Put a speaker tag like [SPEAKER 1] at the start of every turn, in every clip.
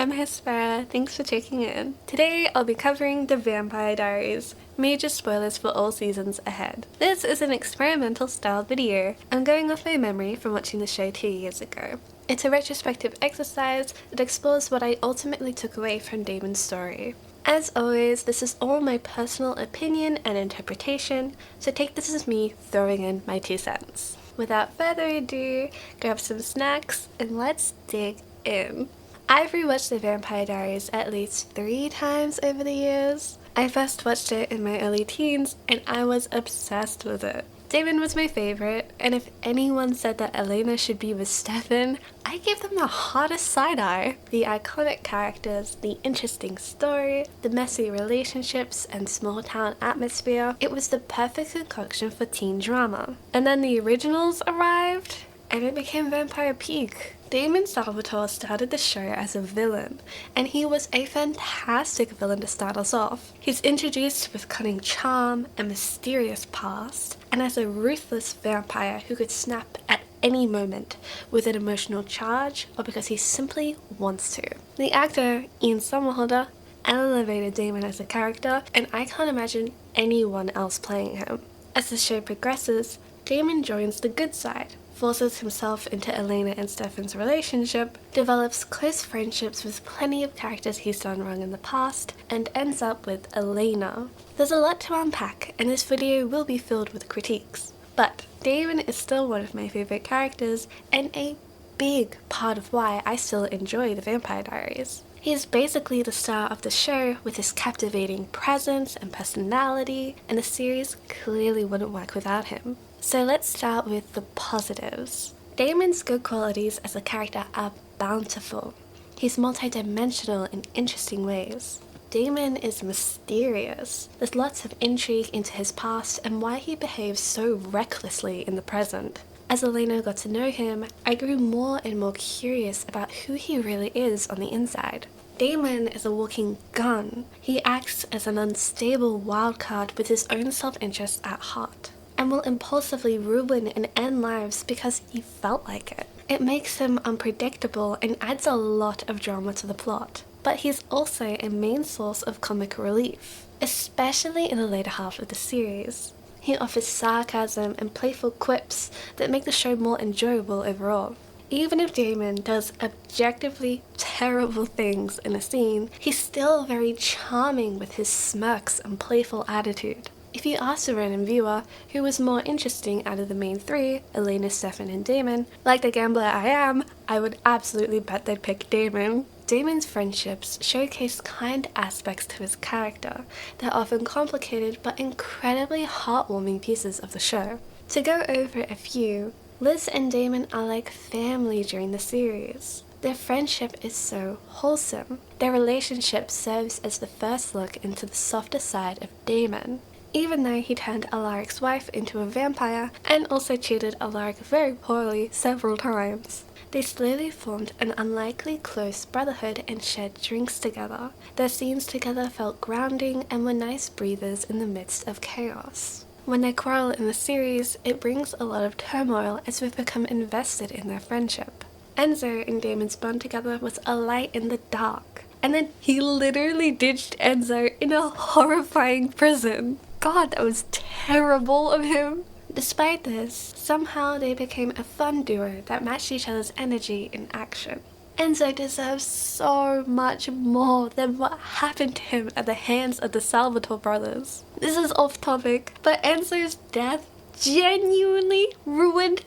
[SPEAKER 1] I'm Hespera. Thanks for checking in. Today I'll be covering the Vampire Diaries. Major spoilers for all seasons ahead. This is an experimental style video. I'm going off my memory from watching the show 2 years ago. It's a retrospective exercise that explores what I ultimately took away from Damon's story. As always, this is all my personal opinion and interpretation, so take this as me throwing in my 2 cents. Without further ado, grab some snacks and let's dig in. I've rewatched The Vampire Diaries at least 3 times over the years. I first watched it in my early teens and I was obsessed with it. Damon was my favourite, and if anyone said that Elena should be with Stefan, I gave them the hottest side-eye. The iconic characters, the interesting story, the messy relationships and small-town atmosphere, it was the perfect concoction for teen drama. And then the originals arrived, and it became Vampire Peak. Damon Salvatore started the show as a villain, and he was a fantastic villain to start us off. He's introduced with cunning charm, a mysterious past, and as a ruthless vampire who could snap at any moment with an emotional charge or because he simply wants to. The actor, Ian Somerhalder, elevated Damon as a character, and I can't imagine anyone else playing him. As the show progresses, Damon joins the good side, forces himself into Elena and Stefan's relationship, develops close friendships with plenty of characters he's done wrong in the past, and ends up with Elena. There's a lot to unpack, and this video will be filled with critiques. But Damon is still one of my favourite characters, and a big part of why I still enjoy The Vampire Diaries. He is basically the star of the show with his captivating presence and personality, and the series clearly wouldn't work without him. So let's start with the positives. Damon's good qualities as a character are bountiful. He's multi-dimensional in interesting ways. Damon is mysterious. There's lots of intrigue into his past and why he behaves so recklessly in the present. As Elena got to know him, I grew more and more curious about who he really is on the inside. Damon is a walking gun. He acts as an unstable wildcard with his own self-interest at heart, and will impulsively ruin and end lives because he felt like it. It makes him unpredictable and adds a lot of drama to the plot. But he's also a main source of comic relief, especially in the later half of the series. He offers sarcasm and playful quips that make the show more enjoyable overall. Even if Damon does objectively terrible things in a scene, he's still very charming with his smirks and playful attitude. If you asked a random viewer who was more interesting out of the main 3, Elena, Stefan, and Damon, like the gambler I am, I would absolutely bet they'd pick Damon. Damon's friendships showcase kind aspects to his character. They're often complicated but incredibly heartwarming pieces of the show. To go over a few, Liz and Damon are like family during the series. Their friendship is so wholesome. Their relationship serves as the first look into the softer side of Damon. Even though he turned Alaric's wife into a vampire and also treated Alaric very poorly several times, they slowly formed an unlikely close brotherhood and shared drinks together. Their scenes together felt grounding and were nice breathers in the midst of chaos. When they quarrel in the series, it brings a lot of turmoil as we've become invested in their friendship. Enzo and Damon's bond together was a light in the dark, and then he literally ditched Enzo in a horrifying prison. God, that was terrible of him. Despite this, somehow they became a fun duo that matched each other's energy in action. Enzo deserves so much more than what happened to him at the hands of the Salvatore brothers. This is off topic, but Enzo's death genuinely ruined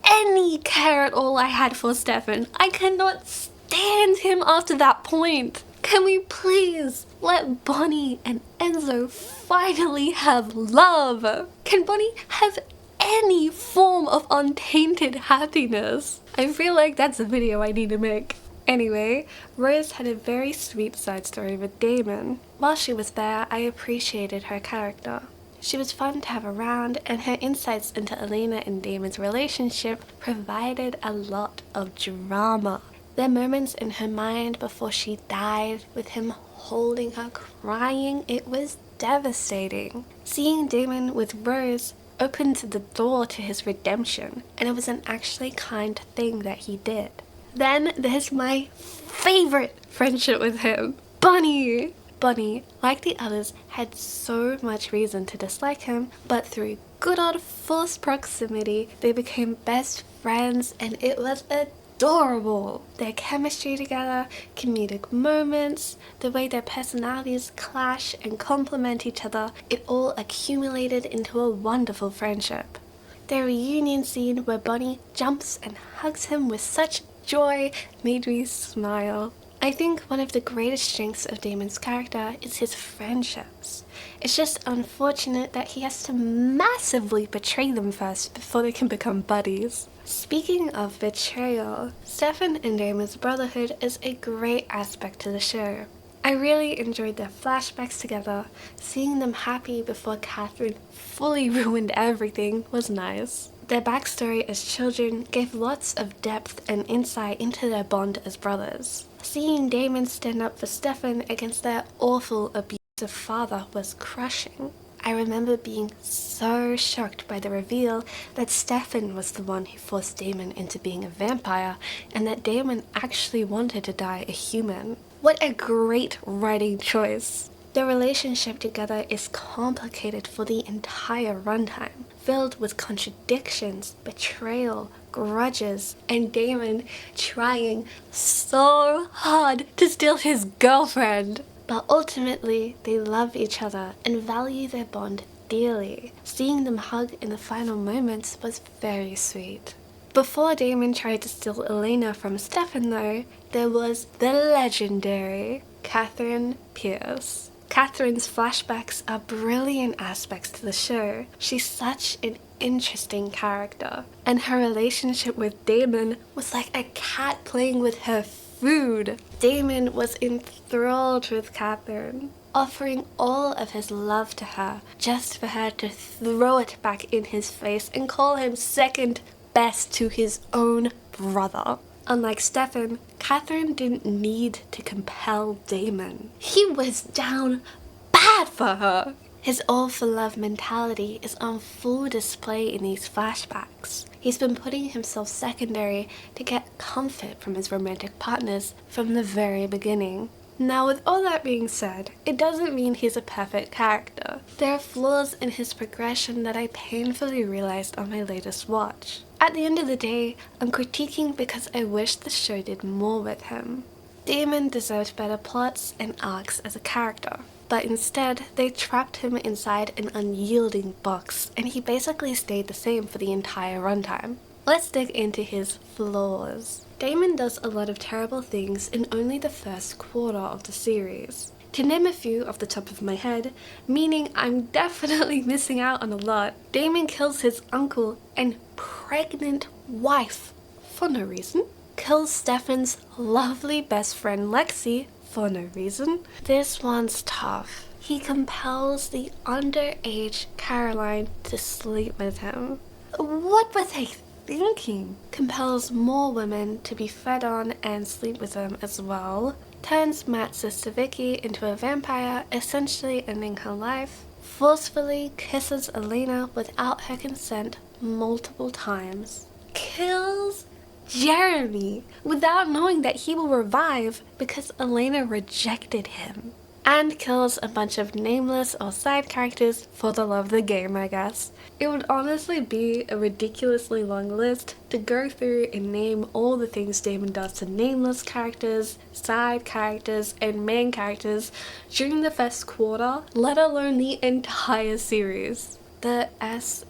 [SPEAKER 1] any care at all I had for Stefan. I cannot stand him after that point. Can we please let Bonnie and Enzo finally have love? Can Bonnie have any form of untainted happiness? I feel like that's a video I need to make. Anyway, Rose had a very sweet side story with Damon. While she was there, I appreciated her character. She was fun to have around, and her insights into Elena and Damon's relationship provided a lot of drama. There are moments in her mind before she died, with him holding her crying. It was devastating. Seeing Damon with Rose opened the door to his redemption, and it was an actually kind thing that he did. Then there's my favorite friendship with him, Bunny. Bunny, like the others, had so much reason to dislike him, but through good old forced proximity, they became best friends and it was adorable. Their chemistry together, comedic moments, the way their personalities clash and complement each other, it all accumulated into a wonderful friendship. Their reunion scene where Bunny jumps and hugs him with such joy made me smile. I think one of the greatest strengths of Damon's character is his friendships. It's just unfortunate that he has to massively betray them first before they can become buddies. Speaking of betrayal, Stefan and Damon's brotherhood is a great aspect to the show. I really enjoyed their flashbacks together. Seeing them happy before Catherine fully ruined everything was nice. Their backstory as children gave lots of depth and insight into their bond as brothers. Seeing Damon stand up for Stefan against their awful, abusive father was crushing. I remember being so shocked by the reveal that Stefan was the one who forced Damon into being a vampire and that Damon actually wanted to die a human. What a great writing choice! Their relationship together is complicated for the entire runtime, filled with contradictions, betrayal, grudges, and Damon trying so hard to steal his girlfriend. But ultimately, they love each other and value their bond dearly. Seeing them hug in the final moments was very sweet. Before Damon tried to steal Elena from Stefan though, there was the legendary Catherine Pierce. Catherine's flashbacks are brilliant aspects to the show. She's such an interesting character, and her relationship with Damon was like a cat playing with her food. Damon was enthralled with Catherine, offering all of his love to her just for her to throw it back in his face and call him second best to his own brother. Unlike Stefan, Catherine didn't need to compel Damon. He was down bad for her. His all-for-love mentality is on full display in these flashbacks. He's been putting himself secondary to get comfort from his romantic partners from the very beginning. Now, with all that being said, it doesn't mean he's a perfect character. There are flaws in his progression that I painfully realized on my latest watch. At the end of the day, I'm critiquing because I wish the show did more with him. Damon deserved better plots and arcs as a character, but instead they trapped him inside an unyielding box and he basically stayed the same for the entire runtime. Let's dig into his flaws. Damon does a lot of terrible things in only the first quarter of the series. To name a few off the top of my head, meaning I'm definitely missing out on a lot, Damon kills his uncle and pregnant wife for no reason, kills Stefan's lovely best friend Lexi for no reason. This one's tough. He compels the underage Caroline to sleep with him. What were they thinking? Compels more women to be fed on and sleep with him as well. Turns Matt's sister Vicky into a vampire, essentially ending her life. Forcefully kisses Elena without her consent multiple times. Kills Jeremy without knowing that he will revive because Elena rejected him. And kills a bunch of nameless or side characters for the love of the game, I guess. It would honestly be a ridiculously long list to go through and name all the things Damon does to nameless characters, side characters, and main characters during the first quarter, let alone the entire series. The S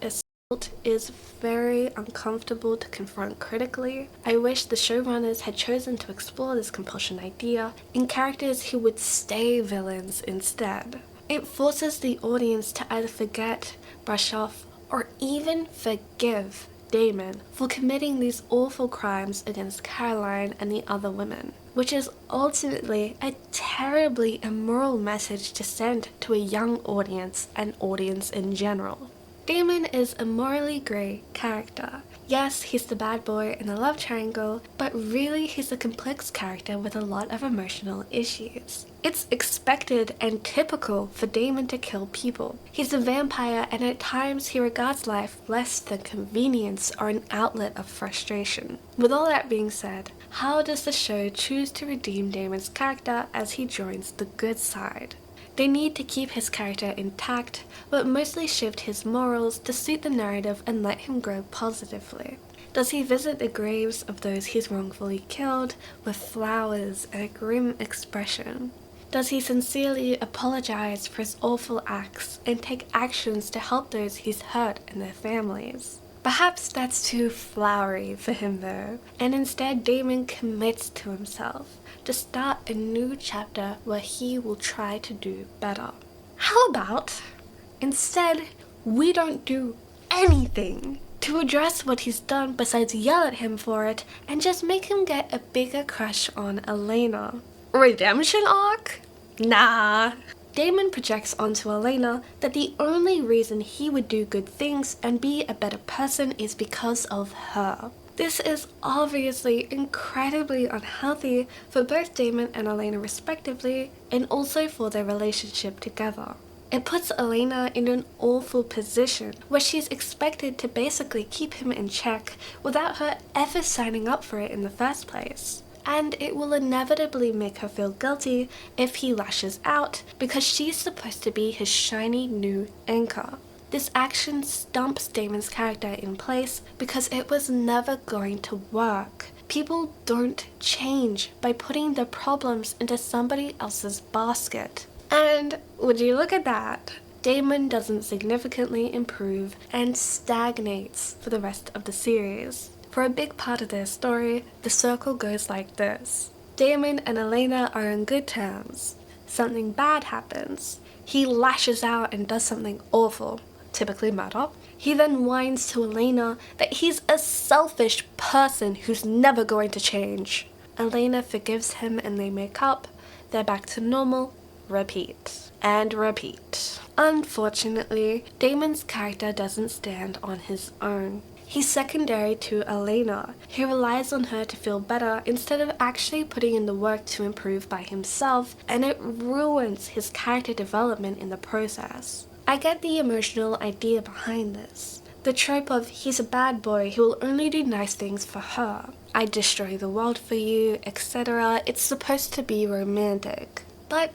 [SPEAKER 1] is very uncomfortable to confront critically. I wish the showrunners had chosen to explore this compulsion idea in characters who would stay villains instead. It forces the audience to either forget, brush off, or even forgive Damon for committing these awful crimes against Caroline and the other women, which is ultimately a terribly immoral message to send to a young audience and audience in general. Damon is a morally grey character. Yes, he's the bad boy in a love triangle, but really he's a complex character with a lot of emotional issues. It's expected and typical for Damon to kill people. He's a vampire and at times he regards life less than convenience or an outlet of frustration. With all that being said, how does the show choose to redeem Damon's character as he joins the good side? They need to keep his character intact, but mostly shift his morals to suit the narrative and let him grow positively. Does he visit the graves of those he's wrongfully killed with flowers and a grim expression? Does he sincerely apologize for his awful acts and take actions to help those he's hurt and their families? Perhaps that's too flowery for him though, and instead Damon commits to himself to start a new chapter where he will try to do better. How about instead we don't do anything to address what he's done besides yell at him for it and just make him get a bigger crush on Elena? Redemption arc? Nah. Damon projects onto Elena that the only reason he would do good things and be a better person is because of her. This is obviously incredibly unhealthy for both Damon and Elena respectively, and also for their relationship together. It puts Elena in an awful position where she's expected to basically keep him in check without her ever signing up for it in the first place. And it will inevitably make her feel guilty if he lashes out because she's supposed to be his shiny new anchor. This action stumps Damon's character in place because it was never going to work. People don't change by putting their problems into somebody else's basket. And would you look at that? Damon doesn't significantly improve and stagnates for the rest of the series. For a big part of their story, the circle goes like this. Damon and Elena are on good terms. Something bad happens. He lashes out and does something awful, typically murder. He then whines to Elena that he's a selfish person who's never going to change. Elena forgives him and they make up. They're back to normal. Repeat. And repeat. Unfortunately, Damon's character doesn't stand on his own. He's secondary to Elena. He relies on her to feel better instead of actually putting in the work to improve by himself, and it ruins his character development in the process. I get the emotional idea behind this. The trope of he's a bad boy who will only do nice things for her. I destroy the world for you, etc. It's supposed to be romantic. But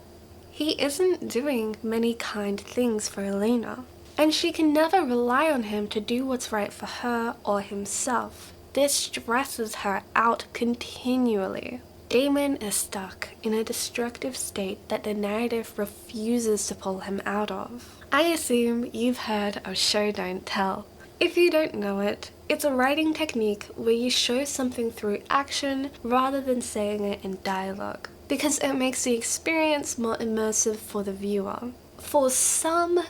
[SPEAKER 1] he isn't doing many kind things for Elena. And she can never rely on him to do what's right for her or himself. This stresses her out continually. Damon is stuck in a destructive state that the narrative refuses to pull him out of. I assume you've heard of show don't tell. If you don't know it, it's a writing technique where you show something through action rather than saying it in dialogue, because it makes the experience more immersive for the viewer. For some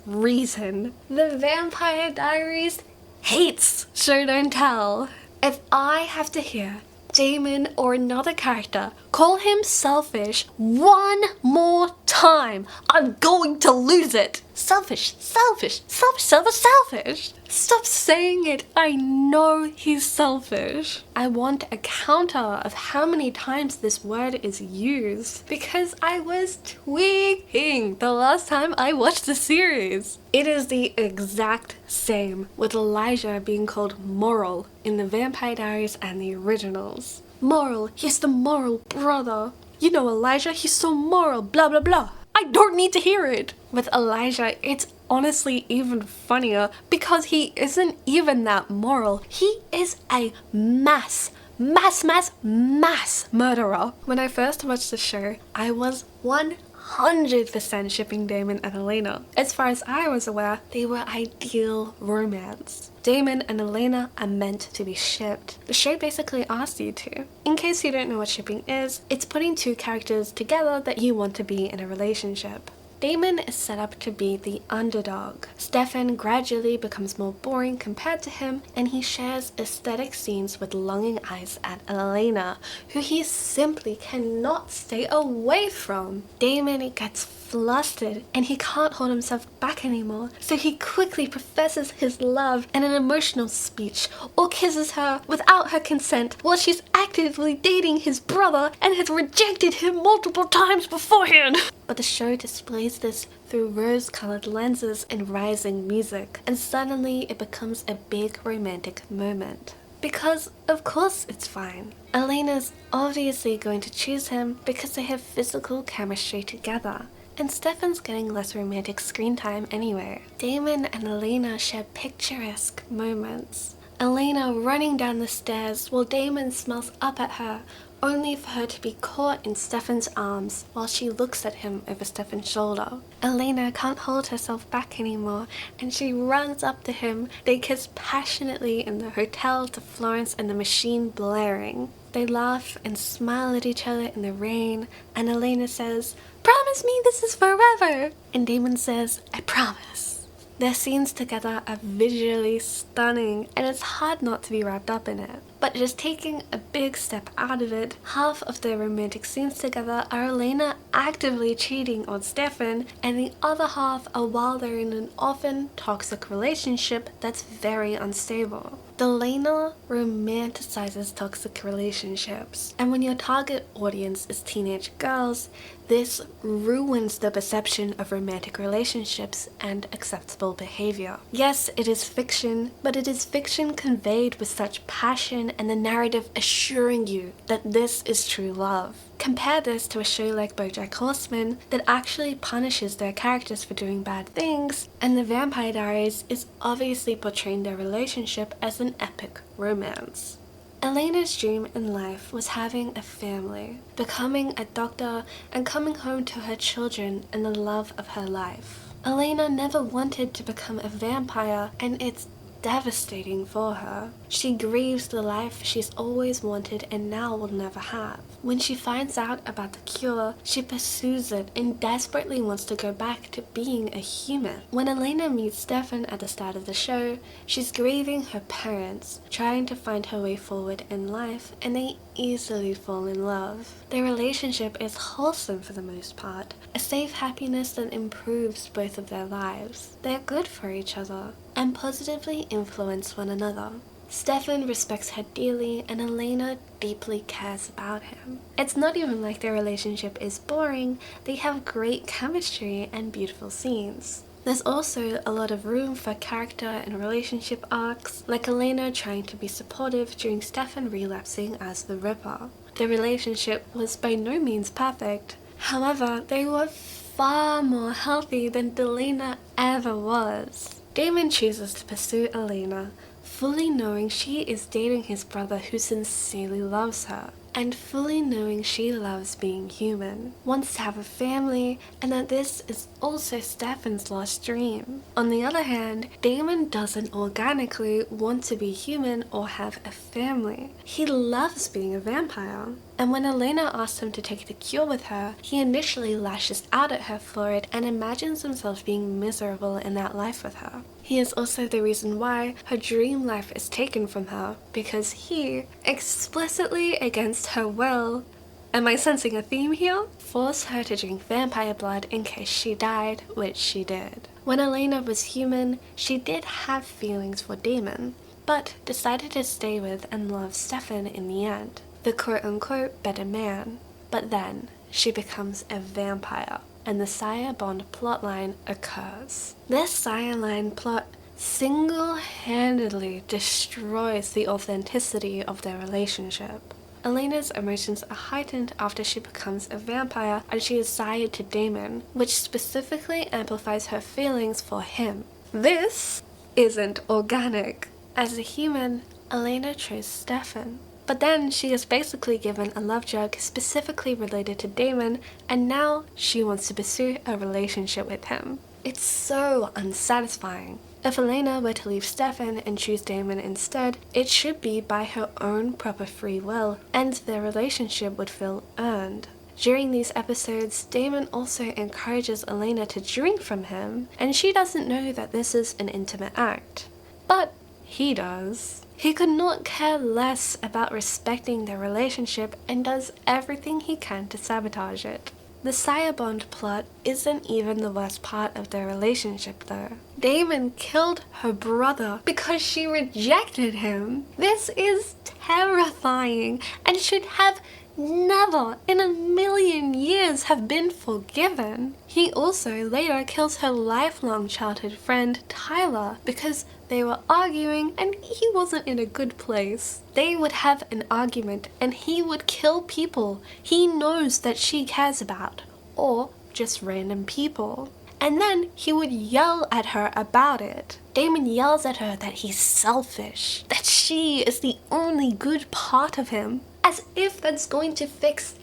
[SPEAKER 1] reason, the Vampire Diaries hates show don't tell. If I have to hear Damon or another character call him selfish one more time, I'm going to lose it. Selfish, selfish, selfish, selfish, selfish. Stop saying it. I know he's selfish. I want a counter of how many times this word is used because I was tweaking the last time I watched the series. It is the exact same with Elijah being called moral in the Vampire Diaries and the originals. Moral, he's the moral brother. You know Elijah, he's so moral, blah blah blah. I don't need to hear it. With Elijah, it's honestly even funnier because he isn't even that moral. He is a mass murderer. When I first watched the show, I was 100% shipping Damon and Elena. As far as I was aware, they were ideal romance. Damon and Elena are meant to be shipped. The show basically asks you to. In case you don't know what shipping is, it's putting two characters together that you want to be in a relationship. Damon is set up to be the underdog. Stefan gradually becomes more boring compared to him, and he shares aesthetic scenes with longing eyes at Elena, who he simply cannot stay away from. Damon gets flustered and he can't hold himself back anymore, so he quickly professes his love in an emotional speech or kisses her without her consent while she's actively dating his brother and has rejected him multiple times beforehand. But the show displays this through rose-colored lenses and rising music, and suddenly it becomes a big romantic moment. Because of course it's fine. Elena's obviously going to choose him because they have physical chemistry together. And Stefan's getting less romantic screen time anyway. Damon and Elena share picturesque moments. Elena running down the stairs while Damon smiles up at her, only for her to be caught in Stefan's arms while she looks at him over Stefan's shoulder. Elena can't hold herself back anymore and she runs up to him. They kiss passionately in the hotel to Florence and the machine blaring. They laugh and smile at each other in the rain, and Elena says, "Promise me this is forever!" And Damon says, "I promise." Their scenes together are visually stunning, and it's hard not to be wrapped up in it. But just taking a big step out of it, half of their romantic scenes together are Elena actively cheating on Stefan, and the other half are while they're in an often toxic relationship that's very unstable. Delena romanticizes toxic relationships, and when your target audience is teenage girls, this ruins the perception of romantic relationships and acceptable behavior. Yes, it is fiction, but it is fiction conveyed with such passion and the narrative assuring you that this is true love. Compare this to a show like BoJack Horseman that actually punishes their characters for doing bad things, and The Vampire Diaries is obviously portraying their relationship as an epic romance. Elena's dream in life was having a family, becoming a doctor, and coming home to her children and the love of her life. Elena never wanted to become a vampire, and it's devastating for her. She grieves the life she's always wanted and now will never have. When she finds out about the cure, she pursues it and desperately wants to go back to being a human. When Elena meets Stefan at the start of the show, she's grieving her parents, trying to find her way forward in life, and they easily fall in love. Their relationship is wholesome for the most part, a safe happiness that improves both of their lives. They're good for each other and positively influence one another. Stefan respects her dearly, and Elena deeply cares about him. It's not even like their relationship is boring, they have great chemistry and beautiful scenes. There's also a lot of room for character and relationship arcs, like Elena trying to be supportive during Stefan relapsing as the Ripper. Their relationship was by no means perfect, however, they were far more healthy than Delena ever was. Damon chooses to pursue Elena, fully knowing she is dating his brother who sincerely loves her, and fully knowing she loves being human, wants to have a family, and that this is also Stefan's lost dream. On the other hand, Damon doesn't organically want to be human or have a family. He loves being a vampire. And when Elena asks him to take the cure with her, he initially lashes out at her for it and imagines himself being miserable in that life with her. He is also the reason why her dream life is taken from her, because he, explicitly against her will, am I sensing a theme here? Forced her to drink vampire blood in case she died, which she did. When Elena was human, she did have feelings for Damon, but decided to stay with and love Stefan in the end, the quote-unquote better man. But then, she becomes a vampire, and the Sire Bond plotline occurs. This Sire line plot single-handedly destroys the authenticity of their relationship. Elena's emotions are heightened after she becomes a vampire and she is sired to Damon, which specifically amplifies her feelings for him. This isn't organic. As a human, Elena chose Stefan. But then she is basically given a love drug specifically related to Damon, and now she wants to pursue a relationship with him. It's so unsatisfying. If Elena were to leave Stefan and choose Damon instead, it should be by her own proper free will, and their relationship would feel earned. During these episodes, Damon also encourages Elena to drink from him, and she doesn't know that this is an intimate act. But he does. He could not care less about respecting their relationship and does everything he can to sabotage it. The Sire Bond plot isn't even the worst part of their relationship though. Damon killed her brother because she rejected him. This is terrifying and should have never in a million years have been forgiven. He also later kills her lifelong childhood friend Tyler because They were arguing and he wasn't in a good place. They would have an argument and he would kill people he knows that she cares about, or just random people. And then he would yell at her about it. Damon yells at her that he's selfish, that she is the only good part of him, as if that's going to fix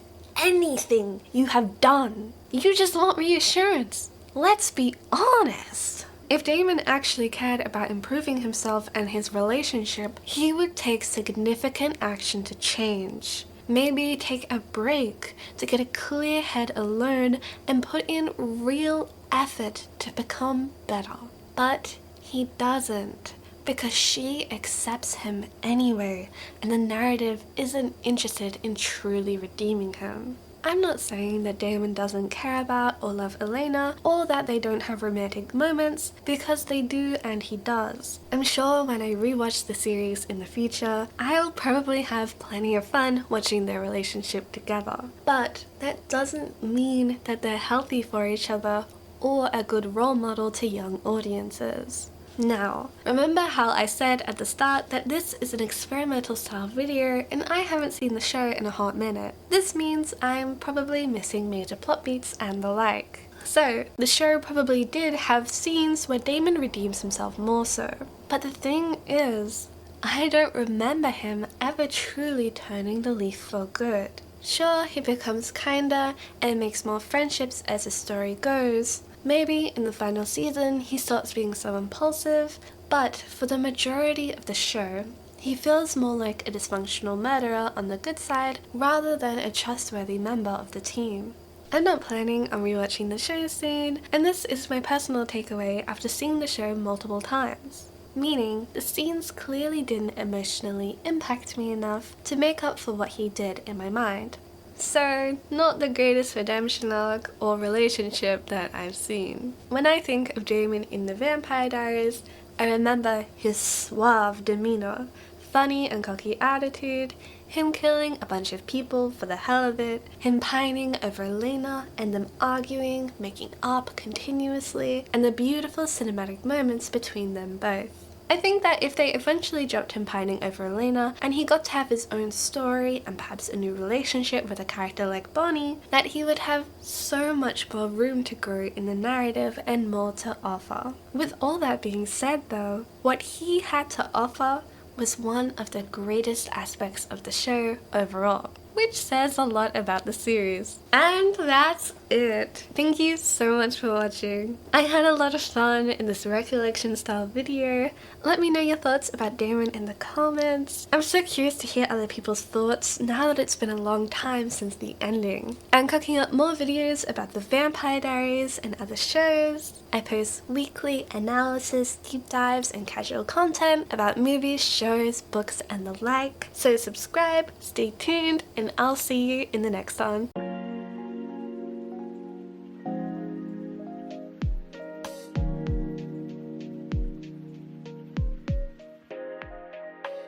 [SPEAKER 1] anything you have done. You just want reassurance. Let's be honest. If Damon actually cared about improving himself and his relationship, he would take significant action to change. Maybe take a break to get a clear head alone and put in real effort to become better. But he doesn't, because she accepts him anyway, and the narrative isn't interested in truly redeeming him. I'm not saying that Damon doesn't care about or love Elena, or that they don't have romantic moments, because they do and he does. I'm sure when I rewatch the series in the future, I'll probably have plenty of fun watching their relationship together. But that doesn't mean that they're healthy for each other or a good role model to young audiences. Now, remember how I said at the start that this is an experimental style video and I haven't seen the show in a hot minute. This means I'm probably missing major plot beats and the like. So, the show probably did have scenes where Damon redeems himself more so. But the thing is, I don't remember him ever truly turning the leaf for good. Sure, he becomes kinder and makes more friendships as the story goes. Maybe in the final season he stops being so impulsive, but for the majority of the show, he feels more like a dysfunctional murderer on the good side rather than a trustworthy member of the team. I'm not planning on rewatching the show soon, and this is my personal takeaway after seeing the show multiple times. Meaning, the scenes clearly didn't emotionally impact me enough to make up for what he did in my mind. So, not the greatest redemption arc or relationship that I've seen. When I think of Damon in the Vampire Diaries, I remember his suave demeanor, funny and cocky attitude, him killing a bunch of people for the hell of it, him pining over Elena and them arguing, making up continuously, and the beautiful cinematic moments between them both. I think that if they eventually dropped him pining over Elena and he got to have his own story and perhaps a new relationship with a character like Bonnie, that he would have so much more room to grow in the narrative and more to offer. With all that being said though, what he had to offer was one of the greatest aspects of the show overall, which says a lot about the series. And that's it. Thank you so much for watching. I had a lot of fun in this recollection style video. Let me know your thoughts about Damon in the comments. I'm so curious to hear other people's thoughts now that it's been a long time since the ending. I'm cooking up more videos about the Vampire Diaries and other shows. I post weekly analysis, deep dives, and casual content about movies, shows, books, and the like. So subscribe, stay tuned, and I'll see you in the next one.